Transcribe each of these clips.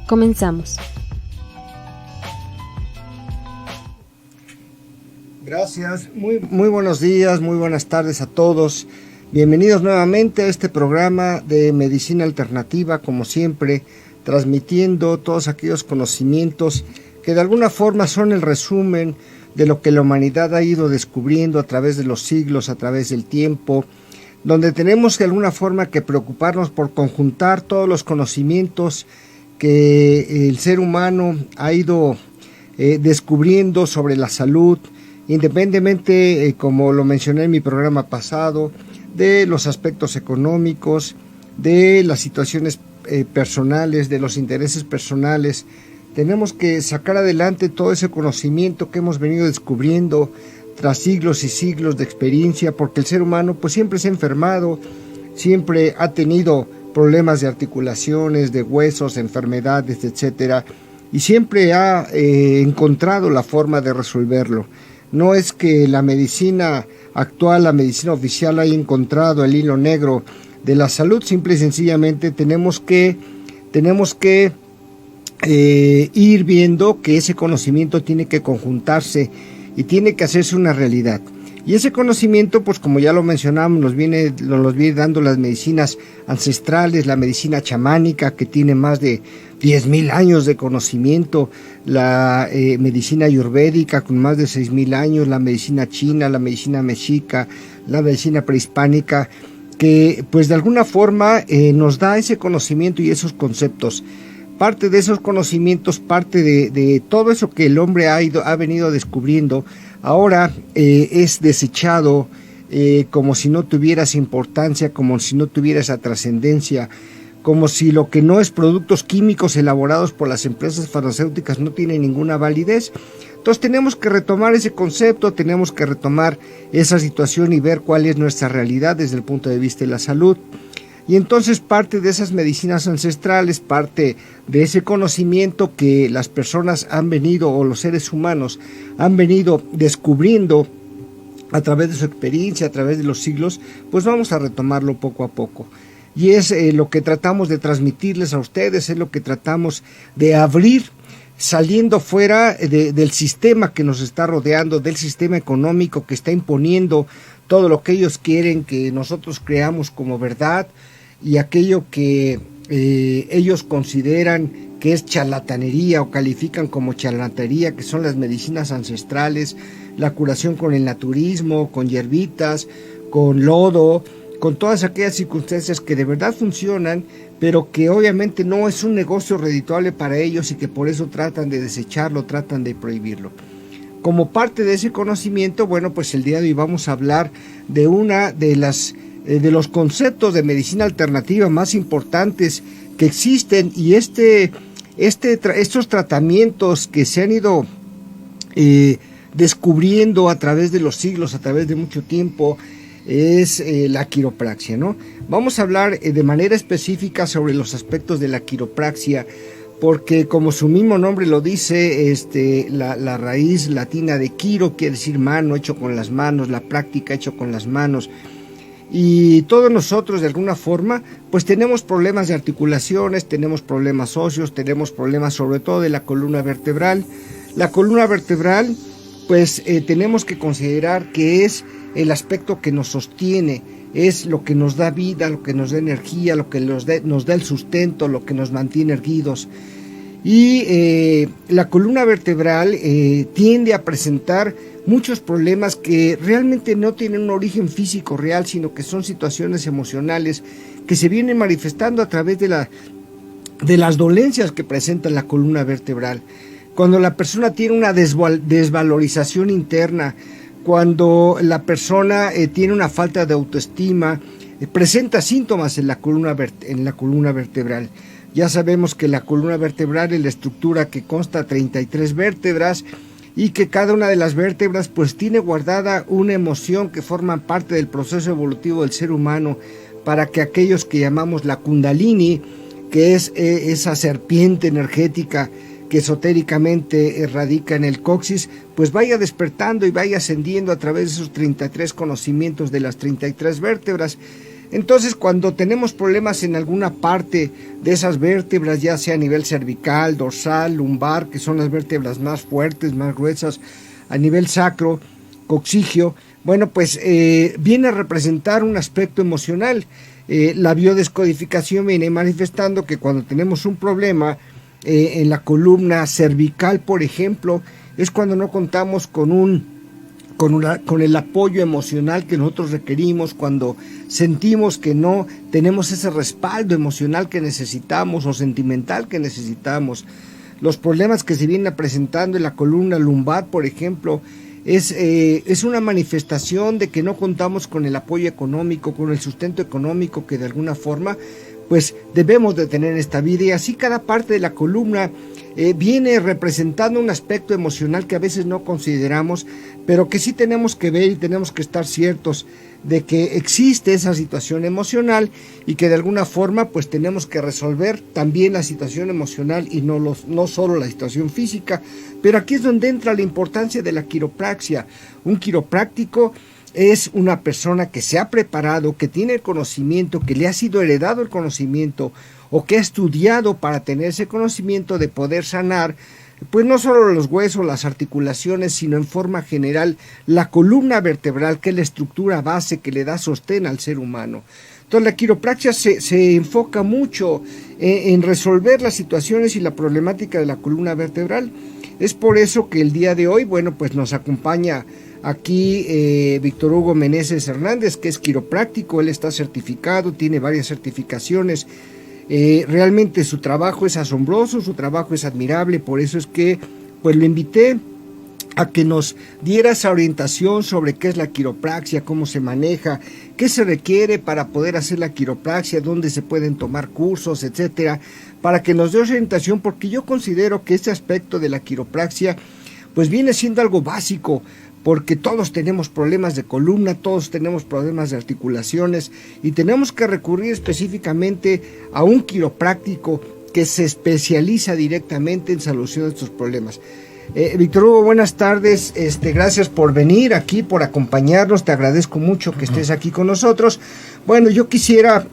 Comenzamos. Gracias, muy buenos días, muy buenas tardes a todos. Bienvenidos nuevamente a este programa de Medicina Alternativa, como siempre, transmitiendo todos aquellos conocimientos que de alguna forma son el resumen de lo que la humanidad ha ido descubriendo a través de los siglos, a través del tiempo, donde tenemos de alguna forma que preocuparnos por conjuntar todos los conocimientos que el ser humano ha ido descubriendo sobre la salud, independientemente, como lo mencioné en mi programa pasado, de los aspectos económicos, de las situaciones personales, de los intereses personales. Tenemos que sacar adelante todo ese conocimiento que hemos venido descubriendo tras siglos y siglos de experiencia, porque el ser humano pues siempre se ha enfermado, siempre ha tenido problemas de articulaciones, de huesos, enfermedades, etcétera, y siempre ha encontrado la forma de resolverlo. No es que la medicina actual, la medicina oficial, haya encontrado el hilo negro de la salud. Simple y sencillamente tenemos que ir viendo que ese conocimiento tiene que conjuntarse y tiene que hacerse una realidad. Y ese conocimiento, pues como ya lo mencionamos, nos viene dando las medicinas ancestrales, la medicina chamánica, que tiene más de 10,000 años de conocimiento, la medicina ayurvédica con más de 6,000 años, la medicina china, la medicina mexica, la medicina prehispánica, que pues de alguna forma nos da ese conocimiento y esos conceptos. Parte de esos conocimientos, parte de todo eso que el hombre ha venido descubriendo, ahora es desechado como si no tuviera esa importancia, como si no tuviera esa trascendencia, como si lo que no es productos químicos elaborados por las empresas farmacéuticas no tiene ninguna validez. Entonces tenemos que retomar ese concepto, tenemos que retomar esa situación y ver cuál es nuestra realidad desde el punto de vista de la salud. Y entonces parte de esas medicinas ancestrales, parte de ese conocimiento que las personas han venido, o los seres humanos han venido descubriendo a través de su experiencia, a través de los siglos, pues vamos a retomarlo poco a poco. Y es lo que tratamos de transmitirles a ustedes, es lo que tratamos de abrir, saliendo fuera del sistema que nos está rodeando, del sistema económico que está imponiendo todo lo que ellos quieren que nosotros creamos como verdad, y aquello que ellos consideran que es charlatanería o califican como charlatanería, que son las medicinas ancestrales, la curación con el naturismo, con hierbitas, con lodo, con todas aquellas circunstancias que de verdad funcionan, pero que obviamente no es un negocio redituable para ellos y que por eso tratan de desecharlo, tratan de prohibirlo. Como parte de ese conocimiento, bueno, pues el día de hoy vamos a hablar de una de los conceptos de medicina alternativa más importantes que existen, y estos tratamientos que se han ido descubriendo a través de los siglos, a través de mucho tiempo, es la quiropraxia, ¿no? Vamos a hablar de manera específica sobre los aspectos de la quiropraxia, porque como su mismo nombre lo dice, la raíz latina de quiro quiere decir mano, hecho con las manos, la práctica hecho con las manos. Y todos nosotros de alguna forma pues tenemos problemas de articulaciones, tenemos problemas óseos, tenemos problemas sobre todo de la columna vertebral. La columna vertebral pues tenemos que considerar que es el aspecto que nos sostiene, es lo que nos da vida, lo que nos da energía, lo que nos da el sustento, lo que nos mantiene erguidos. Y la columna vertebral tiende a presentar muchos problemas que realmente no tienen un origen físico real, sino que son situaciones emocionales que se vienen manifestando a través de las dolencias que presenta la columna vertebral. Cuando la persona tiene una desvalorización interna, cuando la persona tiene una falta de autoestima, presenta síntomas en la columna vertebral. Ya sabemos que la columna vertebral es la estructura que consta de 33 vértebras, y que cada una de las vértebras pues tiene guardada una emoción que forma parte del proceso evolutivo del ser humano, para que aquellos que llamamos la Kundalini, que es esa serpiente energética que esotéricamente radica en el coxis, pues vaya despertando y vaya ascendiendo a través de esos 33 conocimientos de las 33 vértebras. Entonces, cuando tenemos problemas en alguna parte de esas vértebras, ya sea a nivel cervical, dorsal, lumbar, que son las vértebras más fuertes, más gruesas, a nivel sacro, coxigio, bueno, pues viene a representar un aspecto emocional. La biodescodificación viene manifestando que cuando tenemos un problema en la columna cervical, por ejemplo, es cuando no contamos con el apoyo emocional que nosotros requerimos, cuando sentimos que no tenemos ese respaldo emocional que necesitamos o sentimental que necesitamos. Los problemas que se vienen presentando en la columna lumbar, por ejemplo, es una manifestación de que no contamos con el apoyo económico, con el sustento económico que de alguna forma pues debemos de tener en esta vida, y así cada parte de la columna viene representando un aspecto emocional que a veces no consideramos, pero que sí tenemos que ver y tenemos que estar ciertos de que existe esa situación emocional y que de alguna forma pues tenemos que resolver también la situación emocional y no solo la situación física. Pero aquí es donde entra la importancia de la quiropraxia. Un quiropráctico es una persona que se ha preparado, que tiene el conocimiento, que le ha sido heredado el conocimiento o que ha estudiado para tener ese conocimiento de poder sanar, pues no solo los huesos, las articulaciones, sino en forma general la columna vertebral, que es la estructura base que le da sostén al ser humano. Entonces la quiropraxia se enfoca mucho en resolver las situaciones y la problemática de la columna vertebral. Es por eso que el día de hoy, bueno, pues nos acompaña aquí Víctor Hugo Meneses Hernández, que es quiropráctico. Él está certificado, tiene varias certificaciones. Realmente su trabajo es asombroso, su trabajo es admirable, por eso es que pues lo invité a que nos diera esa orientación sobre qué es la quiropraxia, cómo se maneja, qué se requiere para poder hacer la quiropraxia, dónde se pueden tomar cursos, etcétera, para que nos dé orientación, porque yo considero que este aspecto de la quiropraxia pues viene siendo algo básico, porque todos tenemos problemas de columna, todos tenemos problemas de articulaciones y tenemos que recurrir específicamente a un quiropráctico que se especializa directamente en solución de estos problemas. Víctor Hugo, buenas tardes, gracias por venir aquí, por acompañarnos, te agradezco mucho que estés aquí con nosotros. Bueno, yo quisiera,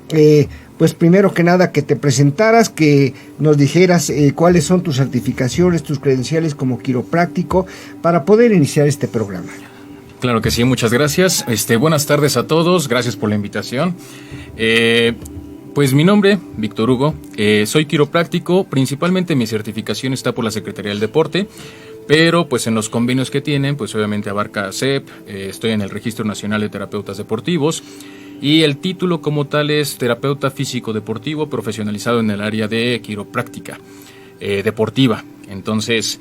pues primero que nada que te presentaras, que nos dijeras cuáles son tus certificaciones, tus credenciales como quiropráctico, para poder iniciar este programa. Claro que sí, muchas gracias. Buenas tardes a todos, gracias por la invitación. Pues mi nombre, Víctor Hugo, soy quiropráctico, principalmente mi certificación está por la Secretaría del Deporte, pero pues en los convenios que tienen, pues obviamente abarca CEP, estoy en el Registro Nacional de Terapeutas Deportivos, y el título como tal es terapeuta físico deportivo profesionalizado en el área de quiropráctica deportiva. Entonces,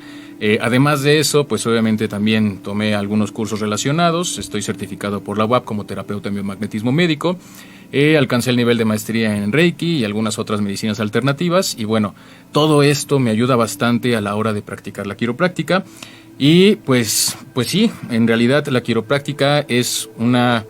además de eso, pues obviamente también tomé algunos cursos relacionados, estoy certificado por la UAP como terapeuta en biomagnetismo médico, alcancé el nivel de maestría en Reiki y algunas otras medicinas alternativas, y bueno, todo esto me ayuda bastante a la hora de practicar la quiropráctica. Y pues sí, en realidad la quiropráctica es una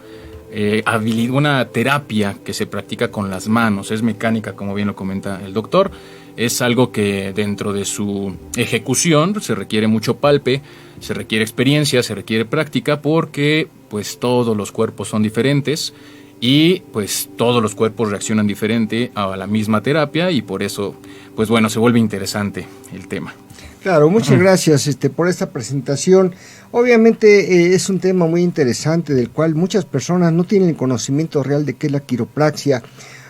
una terapia que se practica con las manos, es mecánica, como bien lo comenta el doctor. Es algo que dentro de su ejecución se requiere mucho palpe, se requiere experiencia, se requiere práctica, porque pues todos los cuerpos son diferentes y pues todos los cuerpos reaccionan diferente a la misma terapia, y por eso pues bueno, se vuelve interesante el tema. Claro, muchas gracias por esta presentación. Obviamente es un tema muy interesante del cual muchas personas no tienen conocimiento real de qué es la quiropraxia.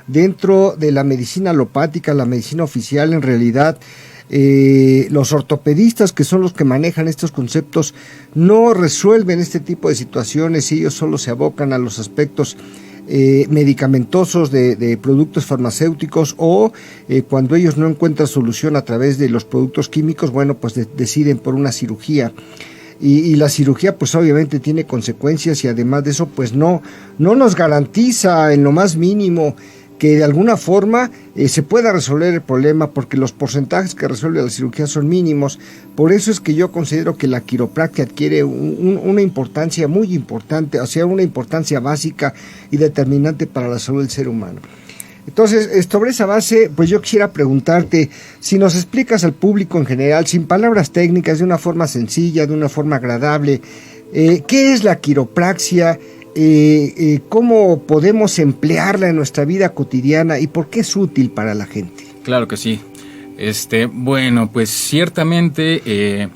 Dentro de la medicina alopática, la medicina oficial, en realidad los ortopedistas, que son los que manejan estos conceptos, no resuelven este tipo de situaciones, y ellos solo se abocan a los aspectos medicamentosos de productos farmacéuticos, o cuando ellos no encuentran solución a través de los productos químicos, bueno, pues deciden por una cirugía. Y la cirugía pues obviamente tiene consecuencias, y además de eso pues no nos garantiza en lo más mínimo que de alguna forma se pueda resolver el problema, porque los porcentajes que resuelve la cirugía son mínimos. Por eso es que yo considero que la quiropraxia adquiere una importancia muy importante, o sea, una importancia básica y determinante para la salud del ser humano. Entonces, sobre esa base, pues yo quisiera preguntarte si nos explicas al público en general, sin palabras técnicas, de una forma sencilla, de una forma agradable, ¿qué es la quiropraxia cómo podemos emplearla en nuestra vida cotidiana y por qué es útil para la gente. Claro que sí. Bueno, pues ciertamente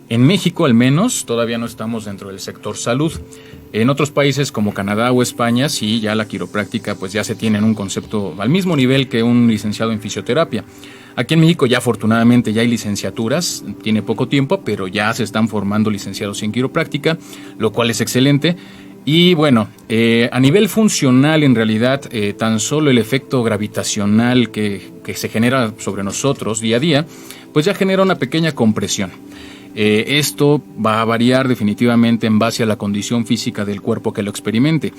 en México al menos todavía no estamos dentro del sector salud. En otros países como Canadá o España, sí, ya la quiropráctica pues ya se tiene en un concepto al mismo nivel que un licenciado en fisioterapia. Aquí en México ya afortunadamente ya hay licenciaturas, tiene poco tiempo, pero ya se están formando licenciados en quiropráctica, lo cual es excelente. Y bueno, a nivel funcional en realidad, tan solo el efecto gravitacional que se genera sobre nosotros día a día, pues ya genera una pequeña compresión. Esto va a variar definitivamente en base a la condición física del cuerpo que lo experimente.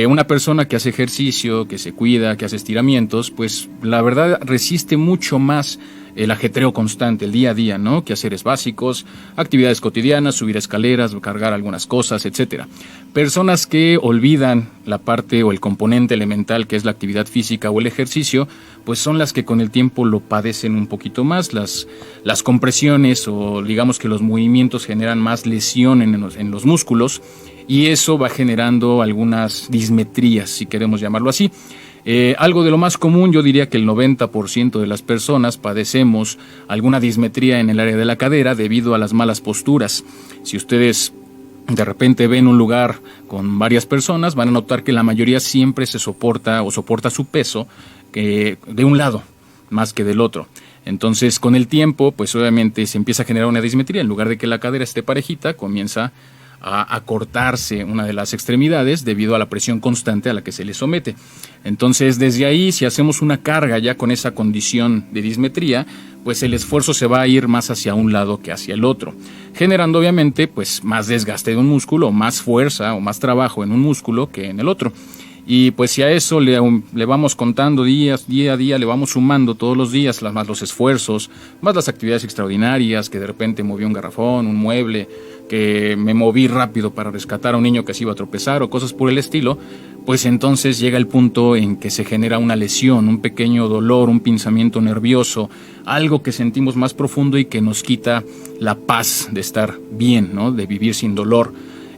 Una persona que hace ejercicio, que se cuida, que hace estiramientos, pues la verdad resiste mucho más el ajetreo constante, el día a día, ¿no? Quehaceres básicos, actividades cotidianas, subir escaleras, cargar algunas cosas, etcétera. Personas que olvidan la parte o el componente elemental que es la actividad física o el ejercicio, pues son las que con el tiempo lo padecen un poquito más. Las compresiones o digamos que los movimientos generan más lesión en los músculos y eso va generando algunas dismetrías, si queremos llamarlo así. Algo de lo más común, yo diría que el 90% de las personas padecemos alguna dismetría en el área de la cadera debido a las malas posturas. Si ustedes de repente ven un lugar con varias personas, van a notar que la mayoría siempre se soporta su peso de un lado más que del otro. Entonces, con el tiempo, pues obviamente se empieza a generar una dismetría. En lugar de que la cadera esté parejita, comienza a cortarse una de las extremidades debido a la presión constante a la que se le somete. Entonces, desde ahí, si hacemos una carga ya con esa condición de dismetría, pues el esfuerzo se va a ir más hacia un lado que hacia el otro, generando obviamente pues más desgaste de un músculo, más fuerza o más trabajo en un músculo que en el otro. Y pues si a eso le vamos contando día a día, le vamos sumando todos los días, más los esfuerzos, más las actividades extraordinarias, que de repente moví un garrafón, un mueble, que me moví rápido para rescatar a un niño que se iba a tropezar o cosas por el estilo, pues entonces llega el punto en que se genera una lesión, un pequeño dolor, un pinzamiento nervioso, algo que sentimos más profundo y que nos quita la paz de estar bien, ¿no? De vivir sin dolor.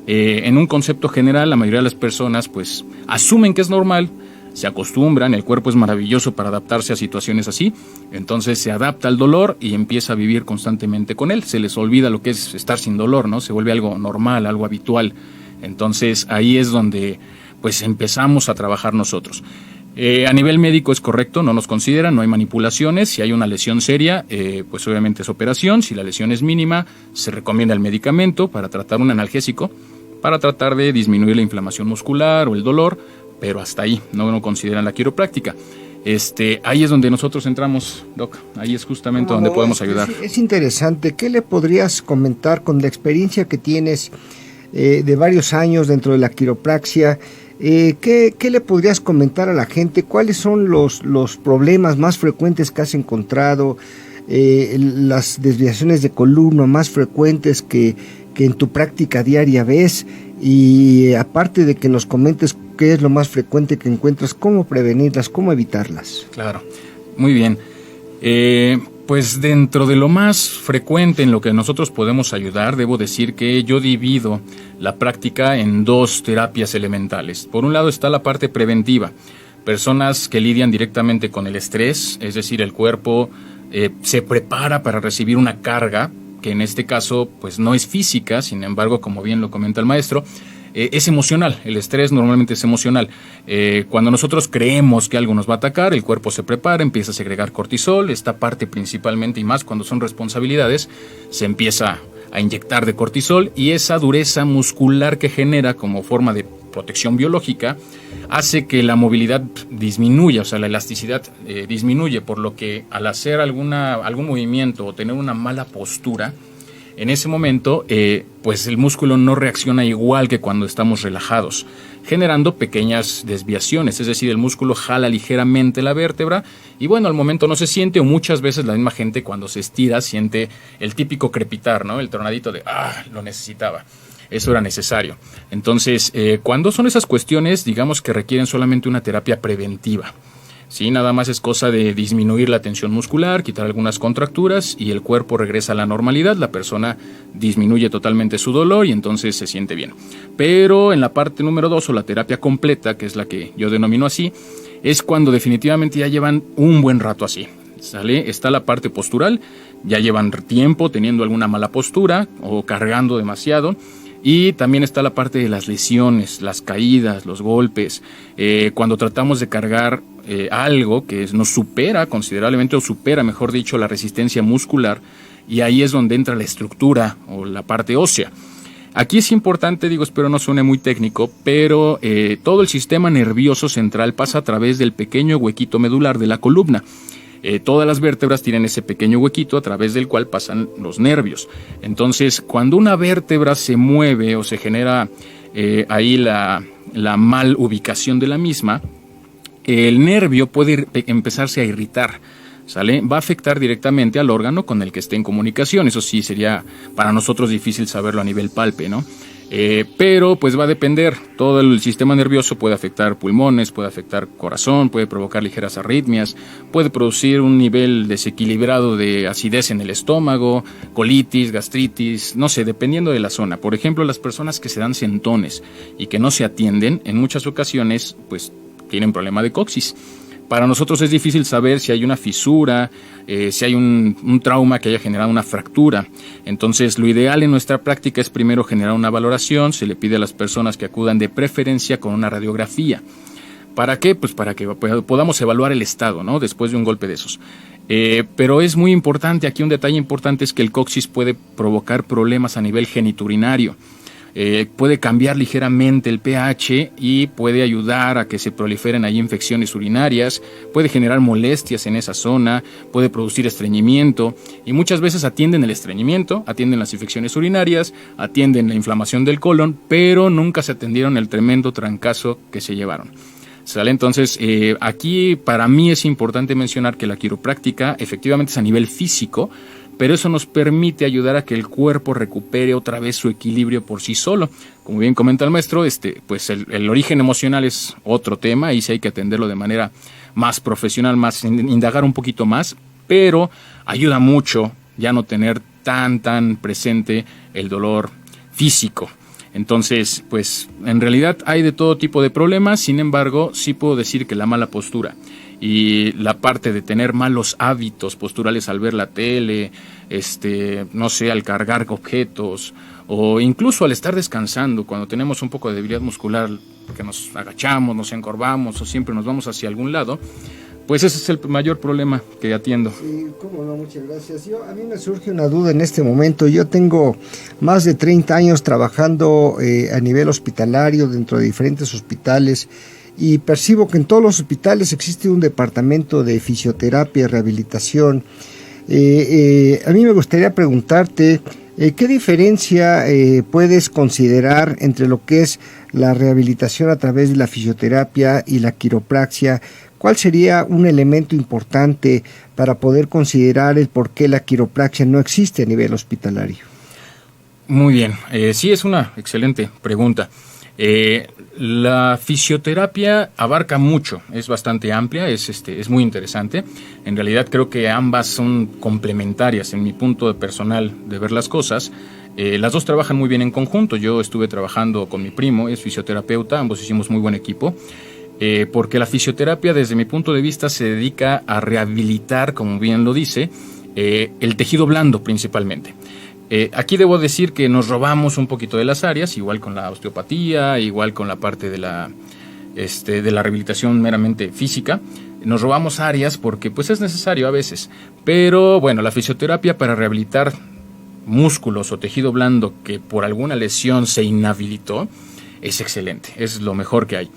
En un concepto general, la mayoría de las personas pues asumen que es normal, se acostumbran, el cuerpo es maravilloso para adaptarse a situaciones así, entonces se adapta al dolor y empieza a vivir constantemente con él, se les olvida lo que es estar sin dolor, ¿no? Se vuelve algo normal, algo habitual, entonces ahí es donde pues empezamos a trabajar nosotros. A nivel médico es correcto, no nos consideran, no hay manipulaciones. Si hay una lesión seria, pues obviamente es operación. Si la lesión es mínima, se recomienda el medicamento para tratar un analgésico, para tratar de disminuir la inflamación muscular o el dolor, pero hasta ahí, no consideran la quiropráctica. Ahí es donde nosotros entramos, Doc, ahí es justamente donde podemos ayudar. Es interesante, ¿qué le podrías comentar con la experiencia que tienes de varios años dentro de la quiropraxia? ¿Qué le podrías comentar a la gente? ¿Cuáles son los problemas más frecuentes que has encontrado? Las desviaciones de columna más frecuentes que en tu práctica diaria ves, y aparte de que nos comentes qué es lo más frecuente que encuentras, cómo prevenirlas, cómo evitarlas. Claro, muy bien. Pues dentro de lo más frecuente en lo que nosotros podemos ayudar, debo decir que yo divido la práctica en dos terapias elementales. Por un lado está la parte preventiva, personas que lidian directamente con el estrés, es decir, el cuerpo se prepara para recibir una carga, que en este caso pues no es física, sin embargo, como bien lo comenta el maestro, es emocional. El estrés normalmente es emocional. Cuando nosotros creemos que algo nos va a atacar, el cuerpo se prepara, empieza a segregar cortisol. Esta parte principalmente, y más cuando son responsabilidades, se empieza a inyectar de cortisol, y esa dureza muscular que genera como forma de protección biológica hace que la movilidad disminuya, o sea, la elasticidad disminuye, por lo que al hacer algún movimiento o tener una mala postura, en ese momento, pues el músculo no reacciona igual que cuando estamos relajados, generando pequeñas desviaciones, es decir, el músculo jala ligeramente la vértebra y bueno, al momento no se siente, o muchas veces la misma gente cuando se estira siente el típico crepitar, ¿no? El tronadito de, lo necesitaba. Eso era necesario. Entonces, cuando son esas cuestiones, digamos que requieren solamente una terapia preventiva. Sí, nada más es cosa de disminuir la tensión muscular, quitar algunas contracturas y el cuerpo regresa a la normalidad, la persona disminuye totalmente su dolor y entonces se siente bien. Pero en la parte número 2 o la terapia completa, que es la que yo denomino así, es cuando definitivamente ya llevan un buen rato así, ¿sale? Está la parte postural, ya llevan tiempo teniendo alguna mala postura o cargando demasiado. Y también está la parte de las lesiones, las caídas, los golpes. Cuando tratamos de cargar algo que nos supera considerablemente, o supera, mejor dicho, la resistencia muscular, y ahí es donde entra la estructura o la parte ósea. Aquí es importante, digo, espero no suene muy técnico, pero todo el sistema nervioso central pasa a través del pequeño huequito medular de la columna. Todas las vértebras tienen ese pequeño huequito a través del cual pasan los nervios. Entonces, cuando una vértebra se mueve o se genera ahí la mal ubicación de la misma, el nervio puede empezarse a irritar, ¿sale? Va a afectar directamente al órgano con el que esté en comunicación. Eso sí, sería para nosotros difícil saberlo a nivel palpe, ¿no? Pero pues va a depender, todo el sistema nervioso puede afectar pulmones, puede afectar corazón, puede provocar ligeras arritmias, puede producir un nivel desequilibrado de acidez en el estómago, colitis, gastritis, no sé, dependiendo de la zona. Por ejemplo, las personas que se dan sentones y que no se atienden, en muchas ocasiones pues tienen problema de coxis. Para nosotros es difícil saber si hay una fisura, si hay un trauma que haya generado una fractura. Entonces, lo ideal en nuestra práctica es primero generar una valoración. Se le pide a las personas que acudan de preferencia con una radiografía. ¿Para qué? Pues para que podamos evaluar el estado, ¿no? Después de un golpe de esos. Pero es muy importante, aquí un detalle importante es que el coxis puede provocar problemas a nivel genitourinario. Puede cambiar ligeramente el pH y puede ayudar a que se proliferen ahí infecciones urinarias, puede generar molestias en esa zona, puede producir estreñimiento y muchas veces atienden el estreñimiento, atienden las infecciones urinarias, atienden la inflamación del colon, pero nunca se atendieron el tremendo trancazo que se llevaron. ¿Sale? Entonces, aquí para mí es importante mencionar que la quiropráctica efectivamente es a nivel físico, pero eso nos permite ayudar a que el cuerpo recupere otra vez su equilibrio por sí solo. Como bien comenta el maestro, pues el origen emocional es otro tema, y sí hay que atenderlo de manera más profesional, más indagar un poquito más, pero ayuda mucho ya no tener tan presente el dolor físico. Entonces, pues en realidad hay de todo tipo de problemas, sin embargo, sí puedo decir que la mala postura y la parte de tener malos hábitos posturales al ver la tele, no sé, al cargar objetos o incluso al estar descansando, cuando tenemos un poco de debilidad muscular, que nos agachamos, nos encorvamos o siempre nos vamos hacia algún lado, pues ese es el mayor problema que atiendo. Sí, cómo no, muchas gracias. A mí me surge una duda en este momento. Yo tengo más de 30 años trabajando a nivel hospitalario dentro de diferentes hospitales, y percibo que en todos los hospitales existe un departamento de fisioterapia y rehabilitación. A mí me gustaría preguntarte, ¿qué diferencia puedes considerar entre lo que es la rehabilitación a través de la fisioterapia y la quiropraxia? ¿Cuál sería un elemento importante para poder considerar el por qué la quiropraxia no existe a nivel hospitalario? Muy bien, sí, es una excelente pregunta. La fisioterapia abarca mucho, es bastante amplia, es muy interesante. En realidad creo que ambas son complementarias en mi punto personal de ver las cosas. Las dos trabajan muy bien en conjunto. Yo estuve trabajando con mi primo, es fisioterapeuta, ambos hicimos muy buen equipo. Porque la fisioterapia, desde mi punto de vista, se dedica a rehabilitar, como bien lo dice, el tejido blando principalmente. Aquí debo decir que nos robamos un poquito de las áreas, igual con la osteopatía, igual con la parte de la rehabilitación meramente física. Nos robamos áreas porque pues es necesario a veces. Pero bueno, la fisioterapia para rehabilitar músculos o tejido blando que por alguna lesión se inhabilitó es excelente, es lo mejor que hay.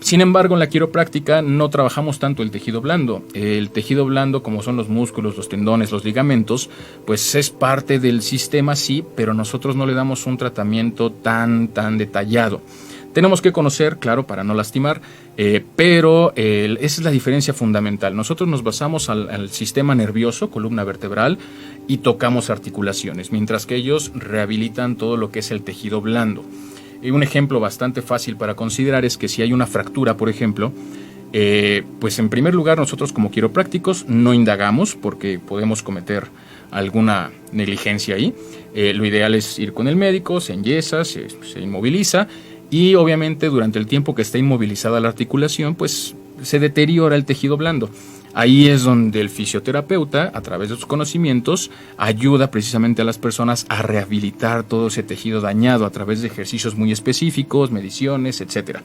Sin embargo, en la quiropráctica no trabajamos tanto el tejido blando. El tejido blando, como son los músculos, los tendones, los ligamentos, pues es parte del sistema, sí, pero nosotros no le damos un tratamiento tan detallado. Tenemos que conocer, claro, para no lastimar, pero esa es la diferencia fundamental. Nosotros nos basamos al sistema nervioso, columna vertebral, y tocamos articulaciones, mientras que ellos rehabilitan todo lo que es el tejido blando. Y un ejemplo bastante fácil para considerar es que si hay una fractura, por ejemplo, Pues en primer lugar, nosotros como quiroprácticos no indagamos porque podemos cometer alguna negligencia ahí. Lo ideal es ir con el médico, se enyesa, se inmoviliza, y obviamente durante el tiempo que está inmovilizada la articulación, pues se deteriora el tejido blando. Ahí es donde el fisioterapeuta, a través de sus conocimientos, ayuda precisamente a las personas a rehabilitar todo ese tejido dañado a través de ejercicios muy específicos, mediciones, etcétera.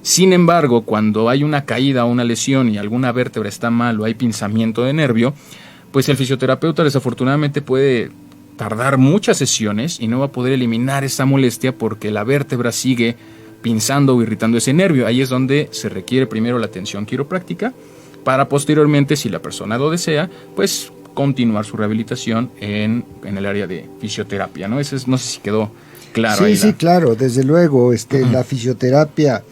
Sin embargo, cuando hay una caída o una lesión y alguna vértebra está mal o hay pinzamiento de nervio, pues el fisioterapeuta desafortunadamente puede tardar muchas sesiones y no va a poder eliminar esa molestia porque la vértebra sigue pinzando o irritando ese nervio. Ahí es donde se requiere primero la atención quiropráctica para posteriormente, si la persona lo desea, pues continuar su rehabilitación en el área de fisioterapia, ¿no? Eso es, no sé si quedó claro. Sí, claro, desde luego, la fisioterapia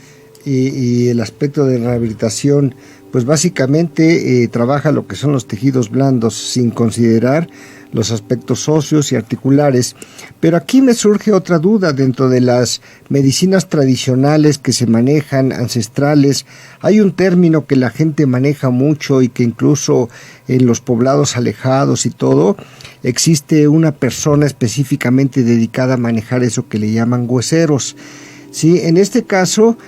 y el aspecto de rehabilitación, pues básicamente trabaja lo que son los tejidos blandos sin considerar los aspectos óseos y articulares. Pero aquí me surge otra duda. Dentro de las medicinas tradicionales que se manejan, ancestrales, hay un término que la gente maneja mucho y que incluso en los poblados alejados y todo, existe una persona específicamente dedicada a manejar eso que le llaman hueseros. Sí, en este caso,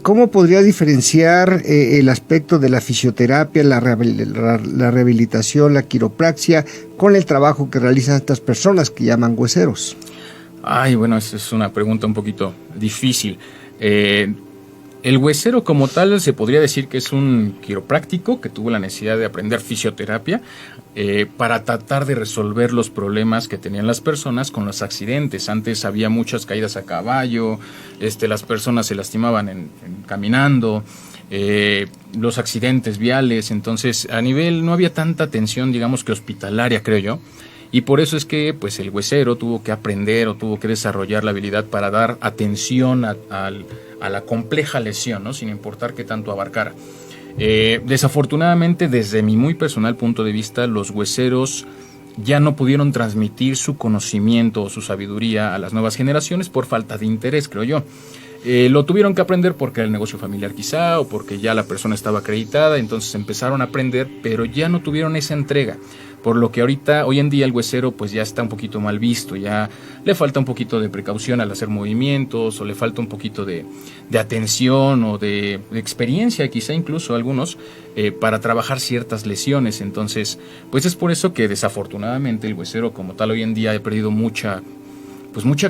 ¿cómo podría diferenciar el aspecto de la fisioterapia, la rehabilitación, la quiropraxia, con el trabajo que realizan estas personas que llaman hueseros? Ay, bueno, esa es una pregunta un poquito difícil. El huesero como tal se podría decir que es un quiropráctico que tuvo la necesidad de aprender fisioterapia para tratar de resolver los problemas que tenían las personas con los accidentes. Antes había muchas caídas a caballo, las personas se lastimaban caminando, los accidentes viales. Entonces a nivel no había tanta atención, digamos que hospitalaria, creo yo. Y por eso es que pues el huesero tuvo que aprender o tuvo que desarrollar la habilidad para dar atención a la compleja lesión, ¿no? Sin importar qué tanto abarcara. Desafortunadamente, desde mi muy personal punto de vista, los hueseros ya no pudieron transmitir su conocimiento o su sabiduría a las nuevas generaciones por falta de interés, creo yo. Lo tuvieron que aprender porque era el negocio familiar quizá, o porque ya la persona estaba acreditada, entonces empezaron a aprender, pero ya no tuvieron esa entrega. Por lo que hoy en día el huesero pues ya está un poquito mal visto, ya le falta un poquito de precaución al hacer movimientos, o le falta un poquito de atención o de experiencia, quizá incluso algunos, para trabajar ciertas lesiones. Entonces, pues es por eso que desafortunadamente el huesero como tal hoy en día ha perdido mucha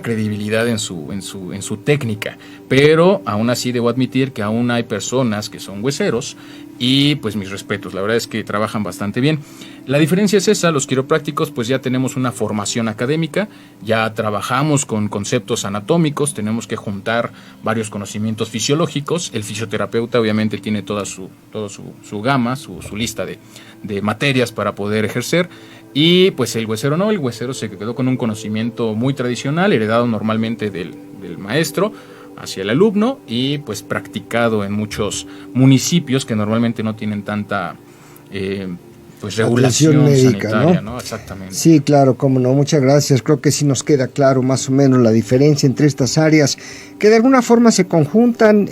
credibilidad en su técnica, pero aún así debo admitir que aún hay personas que son hueseros y pues mis respetos, la verdad es que trabajan bastante bien. La diferencia es esa: los quiroprácticos pues ya tenemos una formación académica, ya trabajamos con conceptos anatómicos, tenemos que juntar varios conocimientos fisiológicos. El fisioterapeuta obviamente tiene toda su gama, su lista de materias para poder ejercer. Y pues el huesero no, el huesero se quedó con un conocimiento muy tradicional, heredado normalmente del maestro hacia el alumno y pues practicado en muchos municipios que normalmente no tienen tanta regulación médica, sanitaria, ¿no? Exactamente. Sí, claro, cómo no, muchas gracias. Creo que sí nos queda claro más o menos la diferencia entre estas áreas que de alguna forma se conjuntan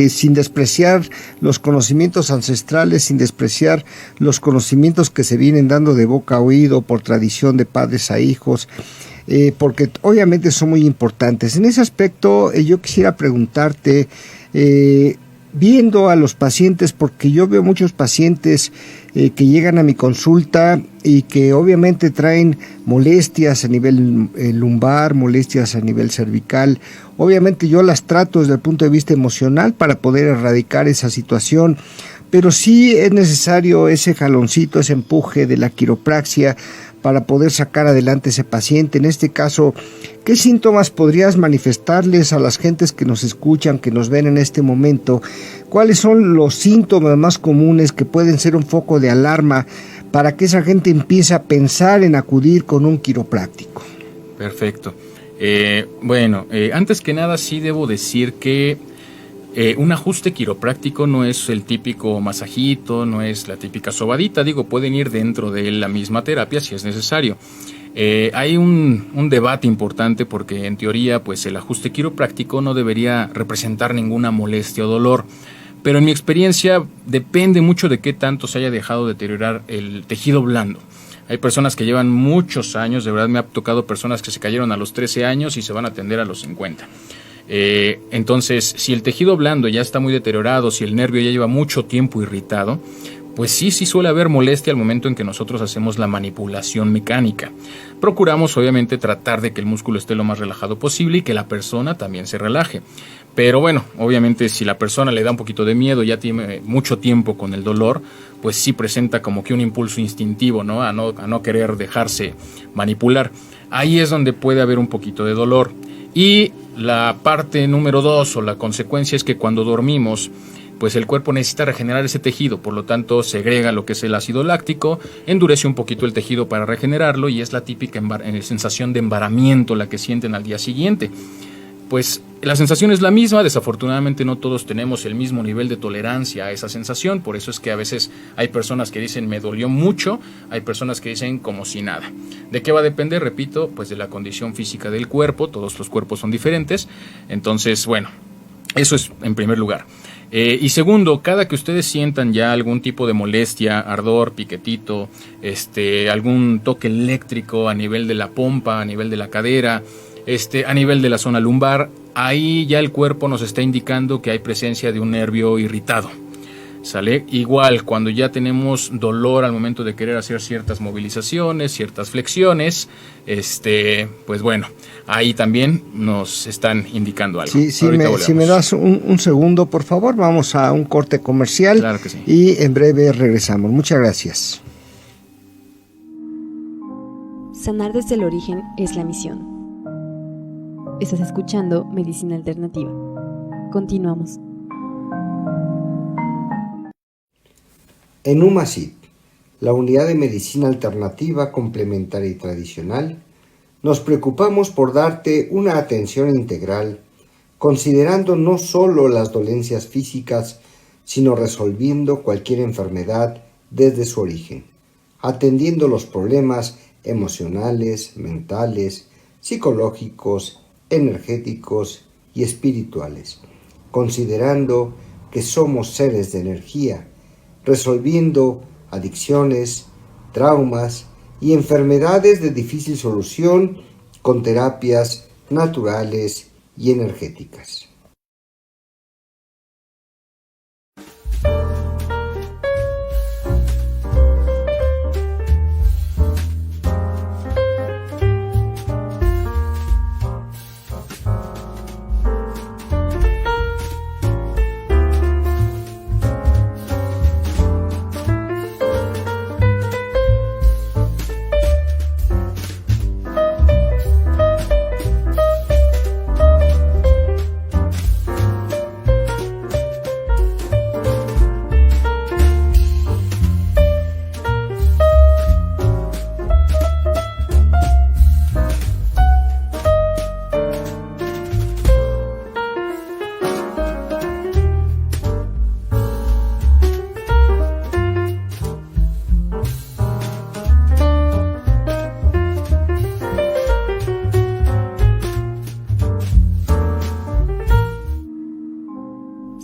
sin despreciar los conocimientos ancestrales, sin despreciar los conocimientos que se vienen dando de boca a oído por tradición de padres a hijos, porque obviamente son muy importantes. En ese aspecto yo quisiera preguntarte, viendo a los pacientes, porque yo veo muchos pacientes que llegan a mi consulta y que obviamente traen molestias a nivel lumbar, molestias a nivel cervical. Obviamente yo las trato desde el punto de vista emocional para poder erradicar esa situación, pero sí es necesario ese jaloncito, ese empuje de la quiropraxia para poder sacar adelante ese paciente. En este caso, ¿qué síntomas podrías manifestarles a las gentes que nos escuchan, que nos ven en este momento? ¿Cuáles son los síntomas más comunes que pueden ser un foco de alarma para que esa gente empiece a pensar en acudir con un quiropráctico? Perfecto. Antes que nada sí debo decir que un ajuste quiropráctico no es el típico masajito, no es la típica sobadita. Pueden ir dentro de la misma terapia si es necesario. Hay un debate importante porque en teoría pues el ajuste quiropráctico no debería representar ninguna molestia o dolor, pero en mi experiencia depende mucho de qué tanto se haya dejado deteriorar el tejido blando. Hay personas que llevan muchos años, de verdad me ha tocado personas que se cayeron a los 13 años y se van a atender a los 50. Entonces, si el tejido blando ya está muy deteriorado, si el nervio ya lleva mucho tiempo irritado, pues sí suele haber molestia al momento en que nosotros hacemos la manipulación mecánica. Procuramos obviamente tratar de que el músculo esté lo más relajado posible y que la persona también se relaje. Pero bueno, obviamente si la persona le da un poquito de miedo, ya tiene mucho tiempo con el dolor, pues sí presenta como que un impulso instintivo, ¿no? A no querer dejarse manipular. Ahí es donde puede haber un poquito de dolor. Y la parte número 2 o la consecuencia es que cuando dormimos, pues el cuerpo necesita regenerar ese tejido, por lo tanto segrega lo que es el ácido láctico, endurece un poquito el tejido para regenerarlo y es la típica sensación de embaramiento la que sienten al día siguiente. Pues la sensación es la misma, desafortunadamente no todos tenemos el mismo nivel de tolerancia a esa sensación, por eso es que a veces hay personas que dicen me dolió mucho, hay personas que dicen como si nada. ¿De qué va a depender? Repito, pues de la condición física del cuerpo, todos los cuerpos son diferentes, entonces bueno, eso es en primer lugar. Y segundo, cada que ustedes sientan ya algún tipo de molestia, ardor, piquetito, algún toque eléctrico a nivel de la pompa, a nivel de la cadera, a nivel de la zona lumbar, ahí ya el cuerpo nos está indicando que hay presencia de un nervio irritado. ¿Sale? Igual, cuando ya tenemos dolor al momento de querer hacer ciertas movilizaciones, ciertas flexiones, pues bueno, ahí también nos están indicando algo. Sí, si me das un segundo, por favor, vamos a un corte comercial. Claro que sí. Y en breve regresamos. Muchas gracias. Sanar desde el origen es la misión. Estás escuchando Medicina Alternativa. Continuamos. En UMASIT, la unidad de medicina alternativa complementaria y tradicional, nos preocupamos por darte una atención integral, considerando no solo las dolencias físicas, sino resolviendo cualquier enfermedad desde su origen, atendiendo los problemas emocionales, mentales, psicológicos, energéticos y espirituales, considerando que somos seres de energía, resolviendo adicciones, traumas y enfermedades de difícil solución con terapias naturales y energéticas.